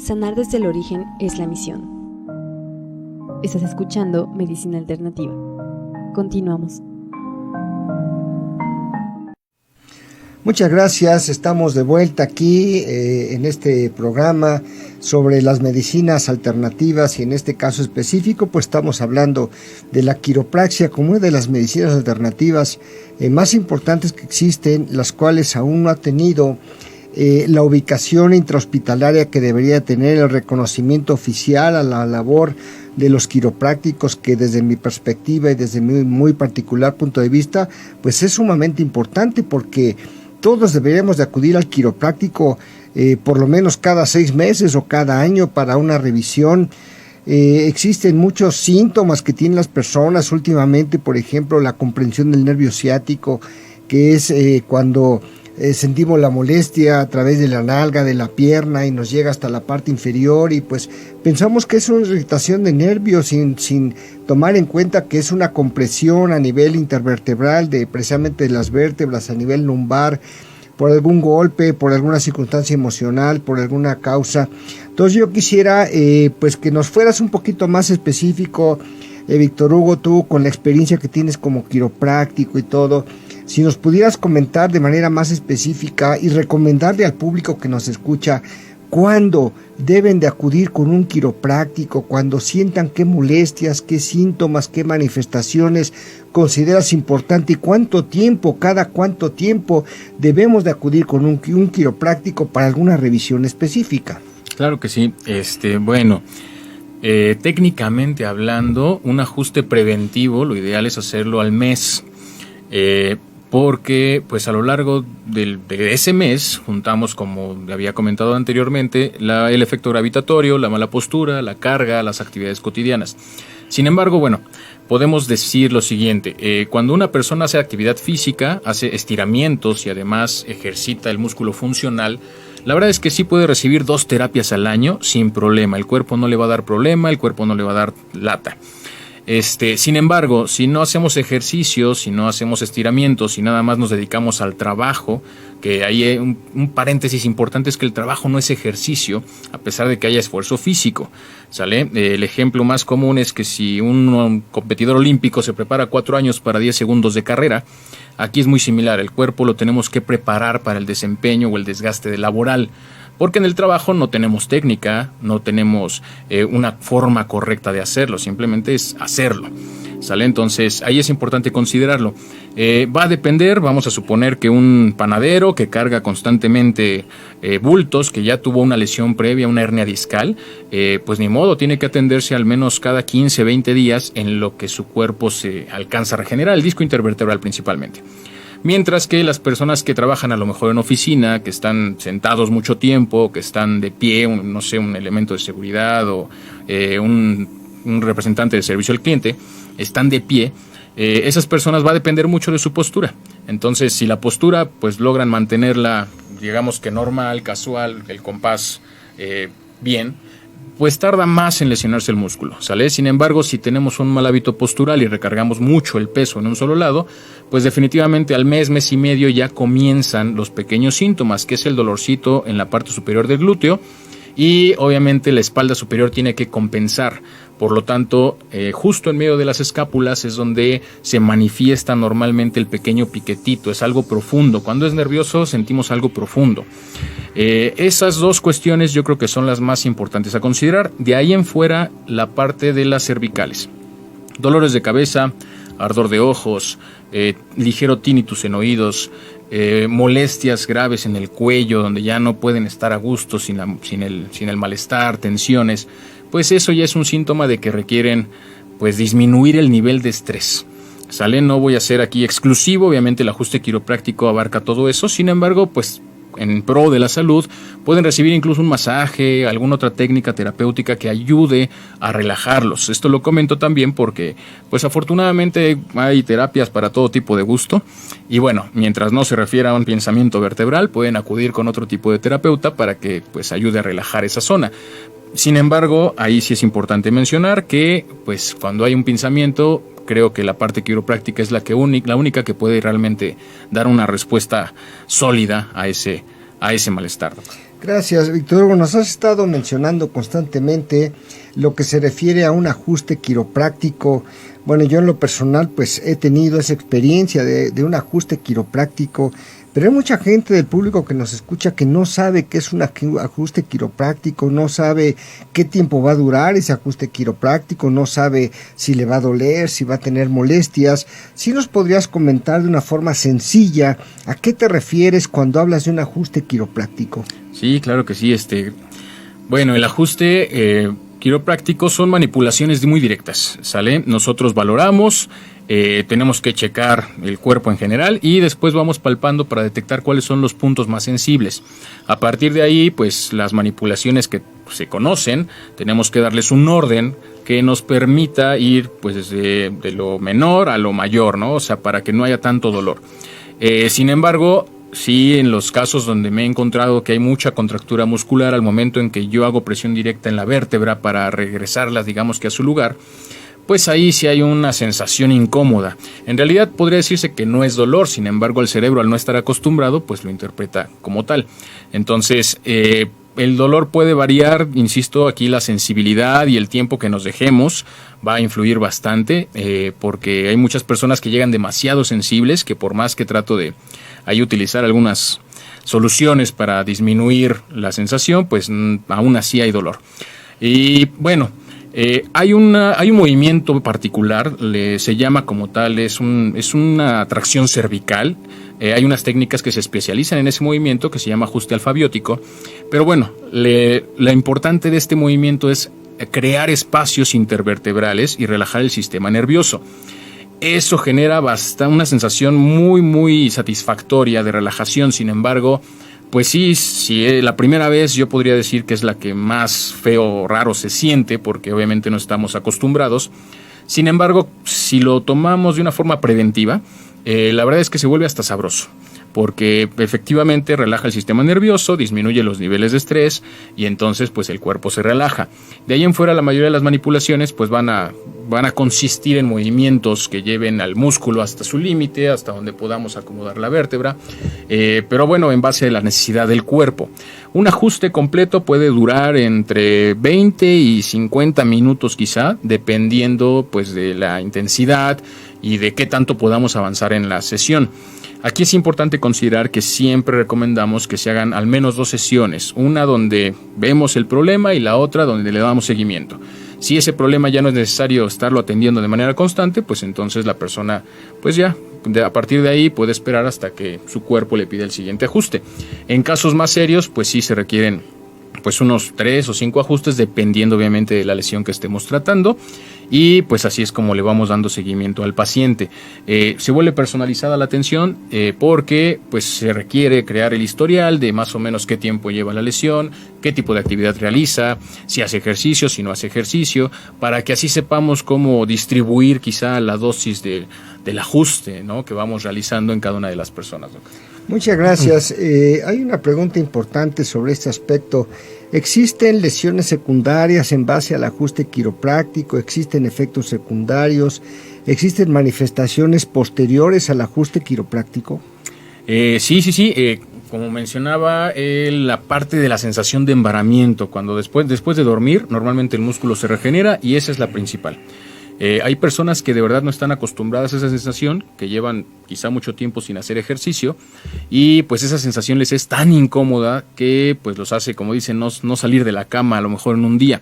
Sanar desde el origen es la misión. Estás escuchando Medicina Alternativa. Continuamos. Muchas gracias, estamos de vuelta aquí en este programa sobre las medicinas alternativas y en este caso específico pues estamos hablando de la quiropraxia como una de las medicinas alternativas más importantes que existen, las cuales aún no ha tenido la ubicación intrahospitalaria que debería tener, el reconocimiento oficial a la labor de los quiroprácticos, que desde mi perspectiva y desde mi muy particular punto de vista pues es sumamente importante, porque todos deberíamos de acudir al quiropráctico por lo menos cada 6 meses o cada año para una revisión. Existen muchos síntomas que tienen las personas últimamente, por ejemplo la comprensión del nervio ciático, que es cuando sentimos la molestia a través de la nalga, de la pierna y nos llega hasta la parte inferior y pues pensamos que es una irritación de nervios sin tomar en cuenta que es una compresión a nivel intervertebral de precisamente de las vértebras a nivel lumbar, por algún golpe, por alguna circunstancia emocional, por alguna causa. Entonces yo quisiera pues que nos fueras un poquito más específico, Víctor Hugo, tú con la experiencia que tienes como quiropráctico y todo, si nos pudieras comentar de manera más específica y recomendarle al público que nos escucha cuándo deben de acudir con un quiropráctico, cuando sientan qué molestias, qué síntomas, qué manifestaciones consideras importante y cada cuánto tiempo debemos de acudir con un quiropráctico para alguna revisión específica. Claro que sí. Bueno, técnicamente hablando, un ajuste preventivo, lo ideal es hacerlo al mes. Porque pues a lo largo de ese mes juntamos, como había comentado anteriormente, el efecto gravitatorio, la mala postura, la carga, las actividades cotidianas. Sin embargo, bueno, podemos decir lo siguiente: cuando una persona hace actividad física, hace estiramientos y además ejercita el músculo funcional, la verdad es que sí puede recibir 2 terapias al año sin problema. El cuerpo no le va a dar problema, el cuerpo no le va a dar lata. Sin embargo, si no hacemos ejercicios, si no hacemos estiramientos, si nada más nos dedicamos al trabajo, que ahí un paréntesis importante es que el trabajo no es ejercicio, a pesar de que haya esfuerzo físico, ¿sale? El ejemplo más común es que si un competidor olímpico se prepara 4 años para 10 segundos de carrera, aquí es muy similar, el cuerpo lo tenemos que preparar para el desempeño o el desgaste laboral. Porque en el trabajo no tenemos técnica, no tenemos una forma correcta de hacerlo, simplemente es hacerlo, ¿sale? Entonces ahí es importante considerarlo. Va a depender, vamos a suponer que un panadero que carga constantemente bultos, que ya tuvo una lesión previa, una hernia discal, pues ni modo, tiene que atenderse al menos cada 15, 20 días en lo que su cuerpo se alcanza a regenerar, el disco intervertebral principalmente. Mientras que las personas que trabajan a lo mejor en oficina, que están sentados mucho tiempo, que están de pie, un elemento de seguridad o un representante de servicio al cliente, están de pie, esas personas va a depender mucho de su postura. Entonces, si la postura pues logran mantenerla, digamos que normal, casual, el compás bien, pues tarda más en lesionarse el músculo, ¿sale? Sin embargo, si tenemos un mal hábito postural y recargamos mucho el peso en un solo lado, pues definitivamente al mes y medio ya comienzan los pequeños síntomas, que es el dolorcito en la parte superior del glúteo, y obviamente la espalda superior tiene que compensar. Por lo tanto, justo en medio de las escápulas es donde se manifiesta normalmente el pequeño piquetito, es algo profundo. Cuando es nervioso sentimos algo profundo. Esas 2 cuestiones yo creo que son las más importantes a considerar. De ahí en fuera, la parte de las cervicales. Dolores de cabeza, ardor de ojos, ligero tinnitus en oídos, molestias graves en el cuello, donde ya no pueden estar a gusto sin el malestar, tensiones, pues eso ya es un síntoma de que requieren pues disminuir el nivel de estrés, ¿sale? No voy a ser aquí exclusivo, obviamente el ajuste quiropráctico abarca todo eso, sin embargo, pues en pro de la salud, pueden recibir incluso un masaje, alguna otra técnica terapéutica que ayude a relajarlos. Esto lo comento también porque, pues afortunadamente hay terapias para todo tipo de gusto y bueno, mientras no se refiera a un pinzamiento vertebral, pueden acudir con otro tipo de terapeuta para que pues ayude a relajar esa zona. Sin embargo, ahí sí es importante mencionar que, pues cuando hay un pinzamiento, creo que la parte quiropráctica es la única que puede realmente dar una respuesta sólida a ese malestar. Gracias, Víctor Hugo. Nos has estado mencionando constantemente lo que se refiere a un ajuste quiropráctico. Bueno, yo en lo personal pues he tenido esa experiencia de un ajuste quiropráctico, pero hay mucha gente del público que nos escucha que no sabe qué es un ajuste quiropráctico, no sabe qué tiempo va a durar ese ajuste quiropráctico, no sabe si le va a doler, si va a tener molestias. ¿Sí nos podrías comentar de una forma sencilla a qué te refieres cuando hablas de un ajuste quiropráctico? Sí, claro que sí. Bueno, el ajuste quiropráctico son manipulaciones muy directas, ¿sale? Nosotros valoramos, tenemos que checar el cuerpo en general y después vamos palpando para detectar cuáles son los puntos más sensibles. A partir de ahí, pues las manipulaciones que se conocen, tenemos que darles un orden que nos permita ir pues de lo menor a lo mayor, ¿no? O sea, para que no haya tanto dolor. Sin embargo, sí, en los casos donde me he encontrado que hay mucha contractura muscular al momento en que yo hago presión directa en la vértebra para regresarlas, digamos que a su lugar, pues ahí sí hay una sensación incómoda. En realidad podría decirse que no es dolor, sin embargo el cerebro, al no estar acostumbrado, pues lo interpreta como tal. Entonces, el dolor puede variar, insisto, aquí la sensibilidad y el tiempo que nos dejemos va a influir bastante, porque hay muchas personas que llegan demasiado sensibles, que por más que trato de ahí utilizar algunas soluciones para disminuir la sensación, pues aún así hay dolor. Y bueno, hay un movimiento particular, se llama como tal, es una tracción cervical. Hay unas técnicas que se especializan en ese movimiento que se llama ajuste alfabiótico, pero bueno, lo importante de este movimiento es crear espacios intervertebrales y relajar el sistema nervioso. Eso genera una sensación muy, muy satisfactoria de relajación. Sin embargo, pues sí, la primera vez yo podría decir que es la que más feo o raro se siente, porque obviamente no estamos acostumbrados. Sin embargo, si lo tomamos de una forma preventiva, la verdad es que se vuelve hasta sabroso, porque efectivamente relaja el sistema nervioso, disminuye los niveles de estrés y entonces pues el cuerpo se relaja. De ahí en fuera la mayoría de las manipulaciones pues van a consistir en movimientos que lleven al músculo hasta su límite, hasta donde podamos acomodar la vértebra, pero bueno, en base a la necesidad del cuerpo. Un ajuste completo puede durar entre 20 y 50 minutos quizá, dependiendo pues de la intensidad y de qué tanto podamos avanzar en la sesión. Aquí es importante considerar que siempre recomendamos que se hagan al menos 2 sesiones, una donde vemos el problema y la otra donde le damos seguimiento. Si ese problema ya no es necesario estarlo atendiendo de manera constante, pues entonces la persona, pues ya, a partir de ahí puede esperar hasta que su cuerpo le pida el siguiente ajuste. En casos más serios, pues sí se requieren pues unos 3 o 5 ajustes, dependiendo obviamente de la lesión que estemos tratando. Y pues así es como le vamos dando seguimiento al paciente. Se vuelve personalizada la atención porque pues se requiere crear el historial de más o menos qué tiempo lleva la lesión, qué tipo de actividad realiza, si hace ejercicio, si no hace ejercicio, para que así sepamos cómo distribuir quizá la dosis del ajuste, ¿no?, que vamos realizando en cada una de las personas, doctor. Muchas gracias. Hay una pregunta importante sobre este aspecto. ¿Existen lesiones secundarias en base al ajuste quiropráctico? ¿Existen efectos secundarios? ¿Existen manifestaciones posteriores al ajuste quiropráctico? Sí. Como mencionaba, la parte de la sensación de embaramiento, cuando después de dormir, normalmente el músculo se regenera y esa es la principal. Hay personas que de verdad no están acostumbradas a esa sensación, que llevan quizá mucho tiempo sin hacer ejercicio y pues esa sensación les es tan incómoda que pues los hace, como dicen, no salir de la cama a lo mejor en un día.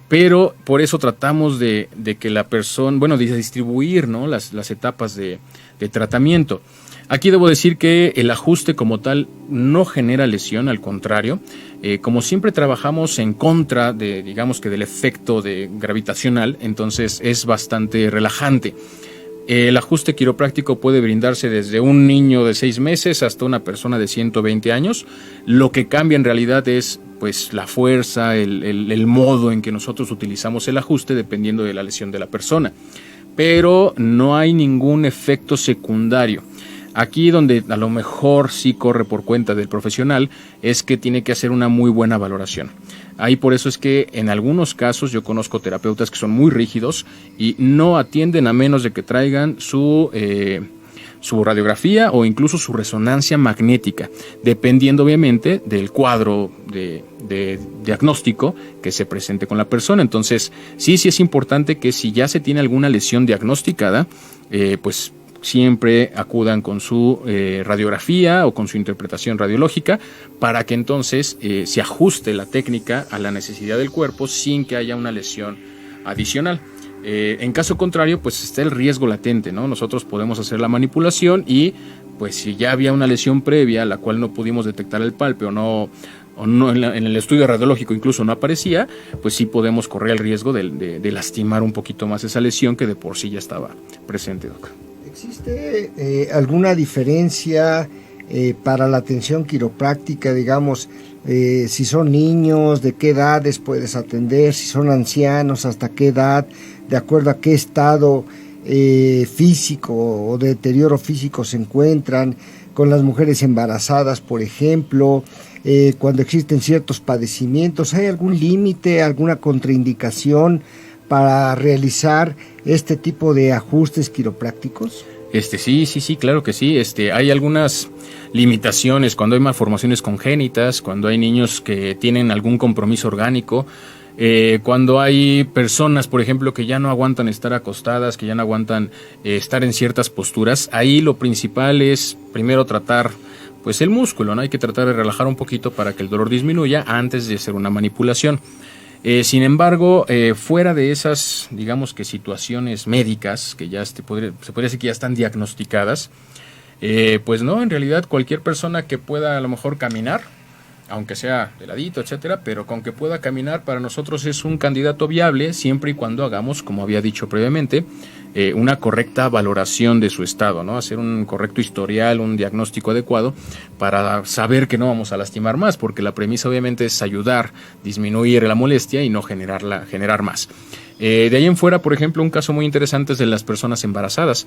Pero por eso tratamos de que la persona, de distribuir, ¿no?, las etapas de tratamiento. Aquí debo decir que el ajuste como tal no genera lesión, al contrario. Como siempre trabajamos en contra del efecto gravitacional, entonces es bastante relajante. El ajuste quiropráctico puede brindarse desde un niño de 6 meses hasta una persona de 120 años. Lo que cambia en realidad es pues la fuerza, el modo en que nosotros utilizamos el ajuste dependiendo de la lesión de la persona. Pero no hay ningún efecto secundario. Aquí donde a lo mejor sí corre por cuenta del profesional es que tiene que hacer una muy buena valoración. Ahí por eso es que en algunos casos yo conozco terapeutas que son muy rígidos y no atienden a menos de que traigan su radiografía o incluso su resonancia magnética, dependiendo obviamente del cuadro de diagnóstico que se presente con la persona. Entonces sí es importante que si ya se tiene alguna lesión diagnosticada, pues siempre acudan con su radiografía o con su interpretación radiológica para que entonces se ajuste la técnica a la necesidad del cuerpo sin que haya una lesión adicional. En caso contrario, pues está el riesgo latente, ¿no? Nosotros podemos hacer la manipulación y pues si ya había una lesión previa la cual no pudimos detectar el palpe o no en el estudio radiológico incluso no aparecía, pues sí podemos correr el riesgo de lastimar un poquito más esa lesión que de por sí ya estaba presente, doctor. ¿Existe alguna diferencia para la atención quiropráctica, digamos, si son niños, de qué edades puedes atender, si son ancianos, hasta qué edad, de acuerdo a qué estado físico o de deterioro físico se encuentran, con las mujeres embarazadas, por ejemplo, cuando existen ciertos padecimientos? ¿Hay algún límite, alguna contraindicación para realizar este tipo de ajustes quiroprácticos? Sí, claro que sí. Hay algunas limitaciones cuando hay malformaciones congénitas, cuando hay niños que tienen algún compromiso orgánico, cuando hay personas, por ejemplo, que ya no aguantan estar acostadas, que ya no aguantan estar en ciertas posturas. Ahí lo principal es primero tratar pues el músculo, ¿no? Hay que tratar de relajar un poquito para que el dolor disminuya antes de hacer una manipulación. Sin embargo, fuera de esas, digamos que situaciones médicas que ya se podría decir que ya están diagnosticadas, pues no, en realidad cualquier persona que pueda a lo mejor caminar, aunque sea de ladito, etcétera, pero con que pueda caminar para nosotros es un candidato viable siempre y cuando hagamos, como había dicho previamente, una correcta valoración de su estado, ¿no? Hacer un correcto historial, un diagnóstico adecuado para saber que no vamos a lastimar más, porque la premisa obviamente es ayudar, disminuir la molestia y no generar más. De ahí en fuera, por ejemplo, un caso muy interesante es de las personas embarazadas.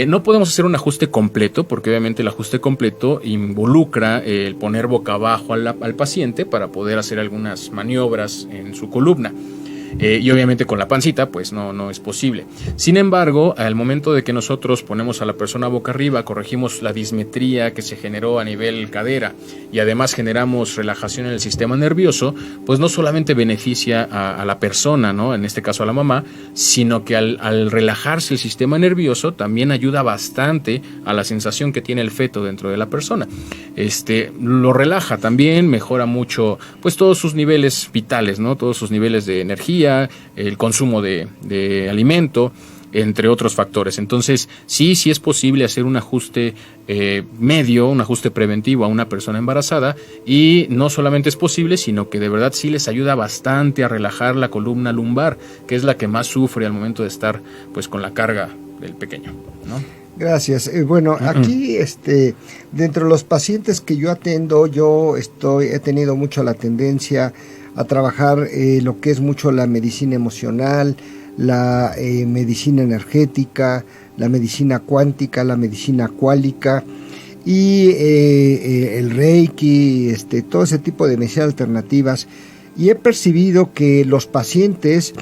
No podemos hacer un ajuste completo, porque obviamente el ajuste completo involucra el poner boca abajo al paciente para poder hacer algunas maniobras en su columna. Y obviamente con la pancita pues no es posible. Sin embargo, al momento de que nosotros ponemos a la persona boca arriba, corregimos la dismetría que se generó a nivel cadera y además generamos relajación en el sistema nervioso, pues no solamente beneficia a la persona, ¿no? En este caso a la mamá, sino que al relajarse el sistema nervioso también ayuda bastante a la sensación que tiene el feto dentro de la persona. Lo relaja también, mejora mucho pues todos sus niveles vitales, ¿no? Todos sus niveles de energía, el consumo de alimento, entre otros factores. Entonces, sí es posible hacer un ajuste medio, un ajuste preventivo a una persona embarazada, y no solamente es posible, sino que de verdad sí les ayuda bastante a relajar la columna lumbar, que es la que más sufre al momento de estar pues con la carga del pequeño, ¿no? Gracias. Bueno, aquí dentro de los pacientes que yo atendo, he tenido mucho la tendencia a trabajar lo que es mucho la medicina emocional, la medicina energética, la medicina cuántica, la medicina cuálica y el Reiki, todo ese tipo de medicinas alternativas. Y he percibido que los pacientes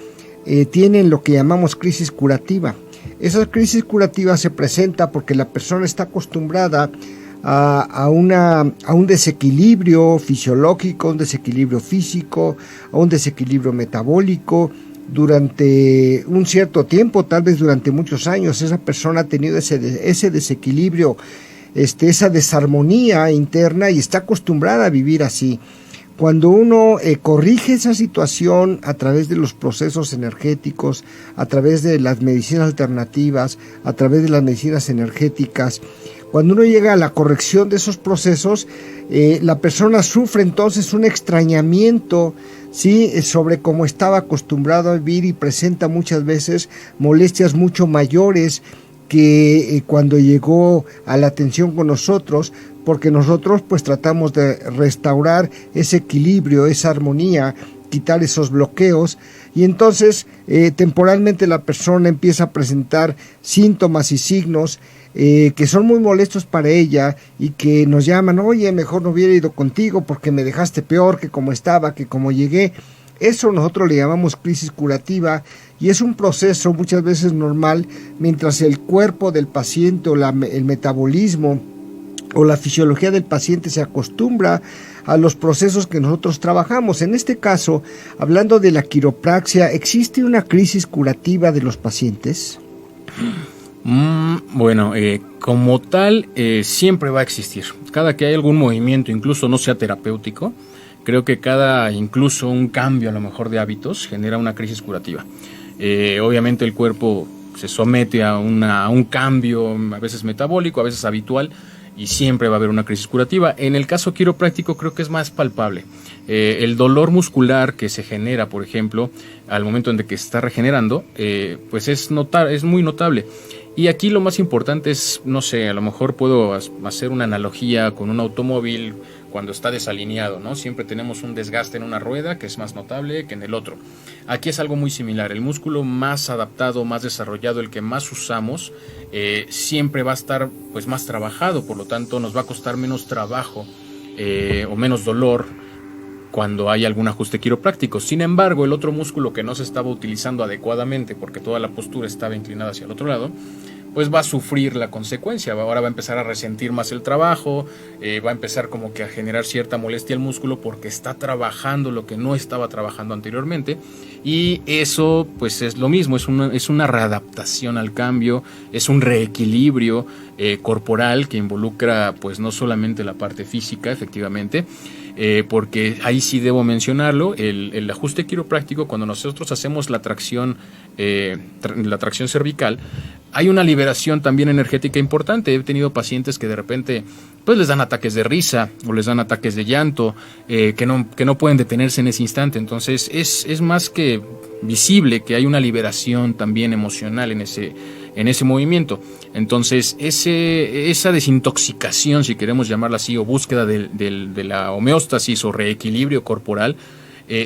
tienen lo que llamamos crisis curativa. Esa crisis curativa se presenta porque la persona está acostumbrada a un desequilibrio fisiológico, un desequilibrio físico, a un desequilibrio metabólico durante un cierto tiempo, tal vez durante muchos años. Esa persona ha tenido ese desequilibrio, esa desarmonía interna y está acostumbrada a vivir así. Cuando uno corrige esa situación a través de los procesos energéticos, a través de las medicinas alternativas, a través de las medicinas energéticas, cuando uno llega a la corrección de esos procesos, la persona sufre entonces un extrañamiento, ¿sí?, sobre cómo estaba acostumbrado a vivir, y presenta muchas veces molestias mucho mayores que cuando llegó a la atención con nosotros, porque nosotros pues tratamos de restaurar ese equilibrio, esa armonía, quitar esos bloqueos, y entonces temporalmente la persona empieza a presentar síntomas y signos que son muy molestos para ella y que nos llaman: oye, mejor no hubiera ido contigo porque me dejaste peor que como estaba, que como llegué. Eso nosotros le llamamos crisis curativa, y es un proceso muchas veces normal mientras el cuerpo del paciente o el metabolismo o la fisiología del paciente se acostumbra a los procesos que nosotros trabajamos. En este caso, hablando de la quiropraxia, ¿existe una crisis curativa de los pacientes? Bueno, como tal, siempre va a existir. Cada que hay algún movimiento, incluso no sea terapéutico, creo que incluso un cambio a lo mejor de hábitos genera una crisis curativa. Obviamente el cuerpo se somete a un cambio, a veces metabólico, a veces habitual, y siempre va a haber una crisis curativa. En el caso quiropráctico creo que es más palpable. El dolor muscular que se genera, por ejemplo, al momento en que se está regenerando, pues es muy notable. Y aquí lo más importante es, no sé, a lo mejor puedo hacer una analogía con un automóvil cuando está desalineado, ¿no? Siempre tenemos un desgaste en una rueda que es más notable que en el otro. Aquí es algo muy similar. El músculo más adaptado, más desarrollado, el que más usamos, siempre va a estar pues más trabajado, por lo tanto nos va a costar menos trabajo o menos dolor cuando hay algún ajuste quiropráctico. Sin embargo, el otro músculo que no se estaba utilizando adecuadamente porque toda la postura estaba inclinada hacia el otro lado, pues va a sufrir la consecuencia. Ahora va a empezar a resentir más el trabajo, va a empezar como que a generar cierta molestia al músculo porque está trabajando lo que no estaba trabajando anteriormente, y eso pues es lo mismo, es una readaptación al cambio, es un reequilibrio corporal que involucra pues no solamente la parte física, efectivamente, porque ahí sí debo mencionarlo, el ajuste quiropráctico, cuando nosotros hacemos la tracción cervical, hay una liberación también energética importante. He tenido pacientes que de repente pues les dan ataques de risa o les dan ataques de llanto, que no pueden detenerse en ese instante. Entonces es más que visible que hay una liberación también emocional en ese movimiento. Entonces esa desintoxicación, si queremos llamarla así, o búsqueda de la homeostasis o reequilibrio corporal,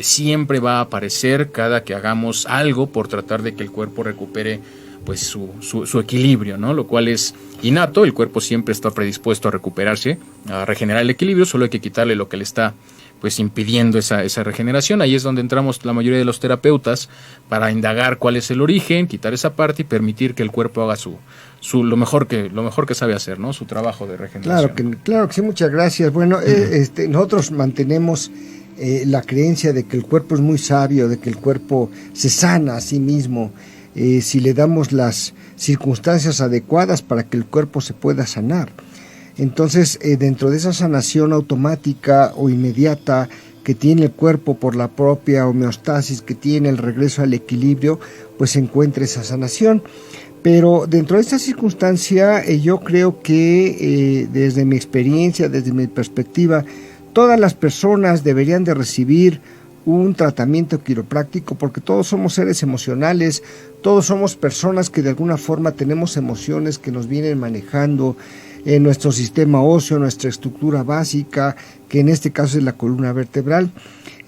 siempre va a aparecer cada que hagamos algo por tratar de que el cuerpo recupere pues su equilibrio, ¿no? Lo cual es innato, el cuerpo siempre está predispuesto a recuperarse, a regenerar el equilibrio, solo hay que quitarle lo que le está pues impidiendo esa regeneración. Ahí es donde entramos la mayoría de los terapeutas para indagar cuál es el origen, quitar esa parte y permitir que el cuerpo haga lo mejor que sabe hacer, ¿no? Su trabajo de regeneración. Claro que sí, muchas gracias. Bueno, nosotros mantenemos la creencia de que el cuerpo es muy sabio, de que el cuerpo se sana a sí mismo, si le damos las circunstancias adecuadas para que el cuerpo se pueda sanar. Entonces, dentro de esa sanación automática o inmediata que tiene el cuerpo por la propia homeostasis, que tiene el regreso al equilibrio, pues se encuentra esa sanación. Pero dentro de esta circunstancia, yo creo que desde mi experiencia, desde mi perspectiva, todas las personas deberían de recibir un tratamiento quiropráctico, porque todos somos seres emocionales, todos somos personas que de alguna forma tenemos emociones que nos vienen manejando en nuestro sistema óseo, nuestra estructura básica, que en este caso es la columna vertebral.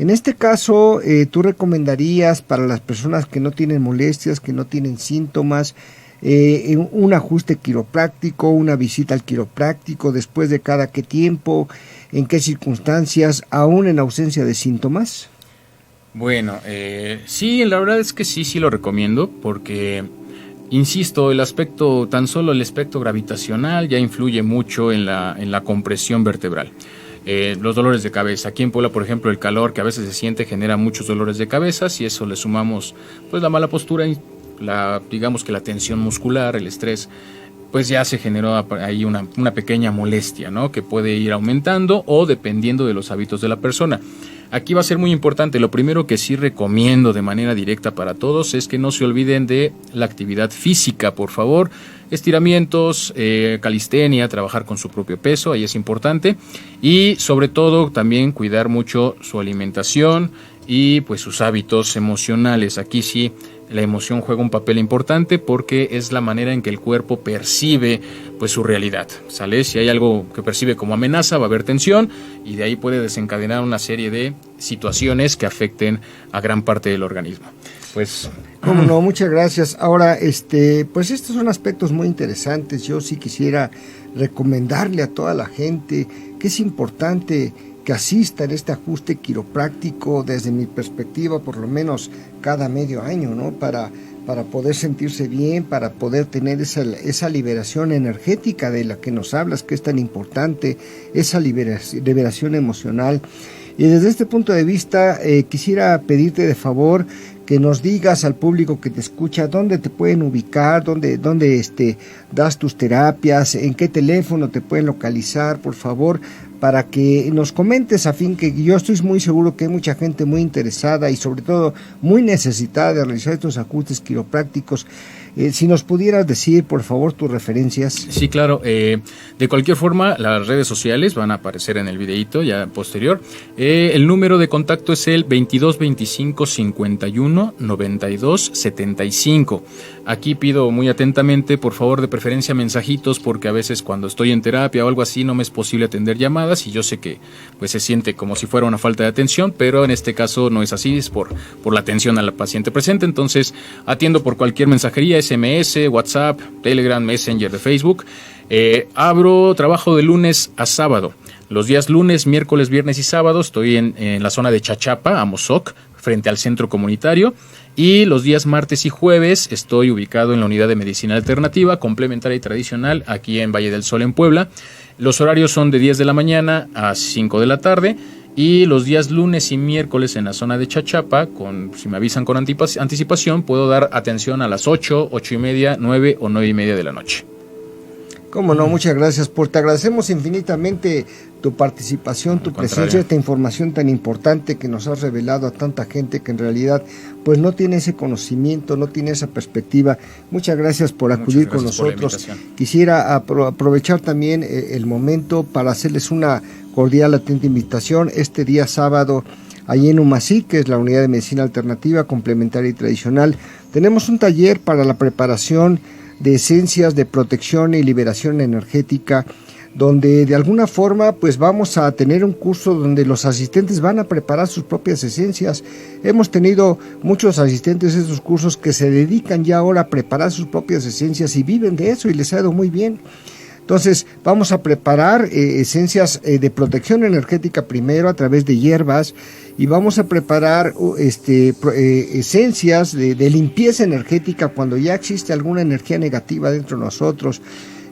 En este caso, tú recomendarías para las personas que no tienen molestias, que no tienen síntomas, un ajuste quiropráctico, una visita al quiropráctico, después de cada qué tiempo, en qué circunstancias, aún en ausencia de síntomas. Bueno, sí, la verdad es que sí lo recomiendo, porque insisto, tan solo el aspecto gravitacional ya influye mucho en la compresión vertebral. Los dolores de cabeza. Aquí en Puebla, por ejemplo, el calor que a veces se siente genera muchos dolores de cabeza. Si eso le sumamos pues la mala postura y digamos que la tensión muscular, el estrés, pues ya se generó ahí una pequeña molestia, ¿no? Que puede ir aumentando o dependiendo de los hábitos de la persona. Aquí va a ser muy importante, lo primero que sí recomiendo de manera directa para todos es que no se olviden de la actividad física, por favor. Estiramientos, calistenia, trabajar con su propio peso, ahí es importante. Y sobre todo también cuidar mucho su alimentación y pues sus hábitos emocionales. Aquí sí la emoción juega un papel importante porque es la manera en que el cuerpo percibe pues su realidad, ¿sale? Si hay algo que percibe como amenaza, va a haber tensión y de ahí puede desencadenar una serie de situaciones que afecten a gran parte del organismo. Pues cómo no, muchas gracias. Ahora, pues estos son aspectos muy interesantes. Yo sí quisiera recomendarle a toda la gente que es importante que asista en este ajuste quiropráctico, desde mi perspectiva, por lo menos cada medio año, ¿no? Para poder sentirse bien, para poder tener esa liberación energética de la que nos hablas, que es tan importante, esa liberación emocional. Y desde este punto de vista, quisiera pedirte de favor que nos digas al público que te escucha dónde te pueden ubicar, dónde das tus terapias, en qué teléfono te pueden localizar, por favor, para que nos comentes, a fin que yo estoy muy seguro que hay mucha gente muy interesada y sobre todo muy necesitada de realizar estos ajustes quiroprácticos. Si nos pudieras decir, por favor, tus referencias. Sí, claro. De cualquier forma, las redes sociales van a aparecer en el videíto ya posterior. El número de contacto es el 22 25 51 92 75. Aquí pido muy atentamente, por favor, de preferencia mensajitos, porque a veces cuando estoy en terapia o algo así no me es posible atender llamadas y yo sé que pues se siente como si fuera una falta de atención, pero en este caso no es así, es por la atención a la paciente presente. Entonces atiendo por cualquier mensajería, SMS, WhatsApp, Telegram, Messenger de Facebook. Trabajo de lunes a sábado. Los días lunes, miércoles, viernes y sábado estoy en la zona de Chachapa, Amozoc, frente al centro comunitario. Y los días martes y jueves estoy ubicado en la unidad de medicina alternativa, complementaria y tradicional, aquí en Valle del Sol, en Puebla. Los horarios son de 10 de la mañana a 5 de la tarde. Y los días lunes y miércoles en la zona de Chachapa, si me avisan con anticipación, puedo dar atención a las 8, 8 y media, 9 o 9 y media de la noche. Cómo no, muchas gracias, te agradecemos infinitamente tu participación, tu presencia, esta información tan importante que nos has revelado a tanta gente que en realidad pues no tiene ese conocimiento, no tiene esa perspectiva. Muchas gracias por acudir con nosotros. Quisiera aprovechar también el momento para hacerles una cordial, atenta invitación este día sábado allí en Umací, que es la unidad de medicina alternativa, complementaria y tradicional. Tenemos un taller para la preparación de esencias de protección y liberación energética, donde de alguna forma pues vamos a tener un curso donde los asistentes van a preparar sus propias esencias. Hemos tenido muchos asistentes a estos cursos que se dedican ya ahora a preparar sus propias esencias y viven de eso y les ha ido muy bien. Entonces vamos a preparar esencias de protección energética primero a través de hierbas, y vamos a preparar esencias de limpieza energética cuando ya existe alguna energía negativa dentro de nosotros,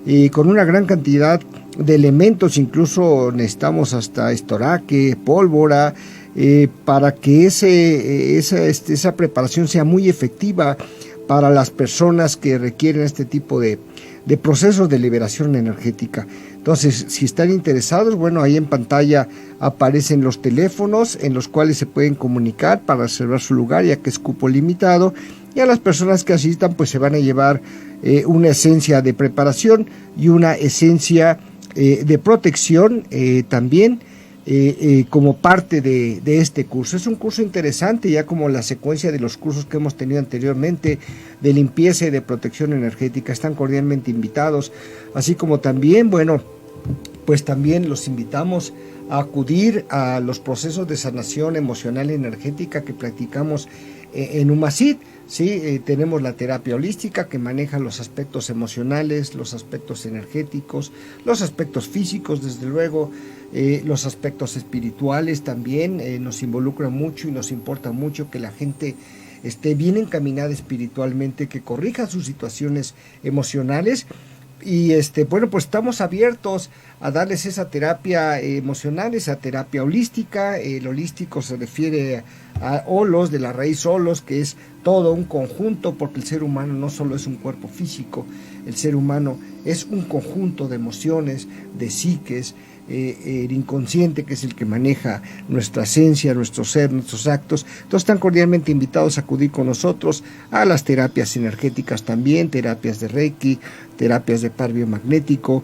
y con una gran cantidad de elementos. Incluso necesitamos hasta estoraque, pólvora, para que esa preparación sea muy efectiva para las personas que requieren este tipo de procesos de liberación energética. Entonces, si están interesados, bueno, ahí en pantalla aparecen los teléfonos en los cuales se pueden comunicar para reservar su lugar, ya que es cupo limitado, y a las personas que asistan pues se van a llevar una esencia de preparación y una esencia de protección también, como parte de este curso. Es un curso interesante, ya como la secuencia de los cursos que hemos tenido anteriormente de limpieza y de protección energética. Están cordialmente invitados, así como también, bueno, pues también los invitamos a acudir a los procesos de sanación emocional y energética que practicamos en Umací. Sí, tenemos la terapia holística que maneja los aspectos emocionales, los aspectos energéticos, los aspectos físicos, desde luego, los aspectos espirituales también. Nos involucra mucho y nos importa mucho que la gente esté bien encaminada espiritualmente, que corrija sus situaciones emocionales. Y bueno, pues estamos abiertos a darles esa terapia emocional, esa terapia holística. El holístico se refiere a holos, de la raíz holos, que es todo un conjunto, porque el ser humano no solo es un cuerpo físico, el ser humano es un conjunto de emociones, de psiques, el inconsciente, que es el que maneja nuestra esencia, nuestro ser, nuestros actos. Entonces están cordialmente invitados a acudir con nosotros a las terapias energéticas también, terapias de Reiki, terapias de par biomagnético,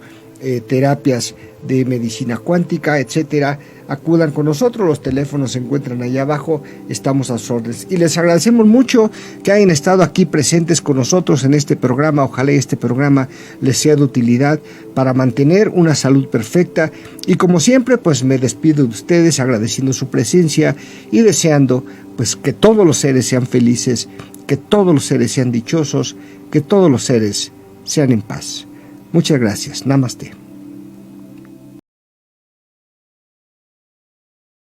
terapias de medicina cuántica, etcétera. Acudan con nosotros, los teléfonos se encuentran allá abajo, estamos a sus órdenes. Y les agradecemos mucho que hayan estado aquí presentes con nosotros en este programa. Ojalá este programa les sea de utilidad para mantener una salud perfecta. Y como siempre, pues me despido de ustedes agradeciendo su presencia y deseando pues que todos los seres sean felices, que todos los seres sean dichosos, que todos los seres sean en paz. Muchas gracias. Namaste.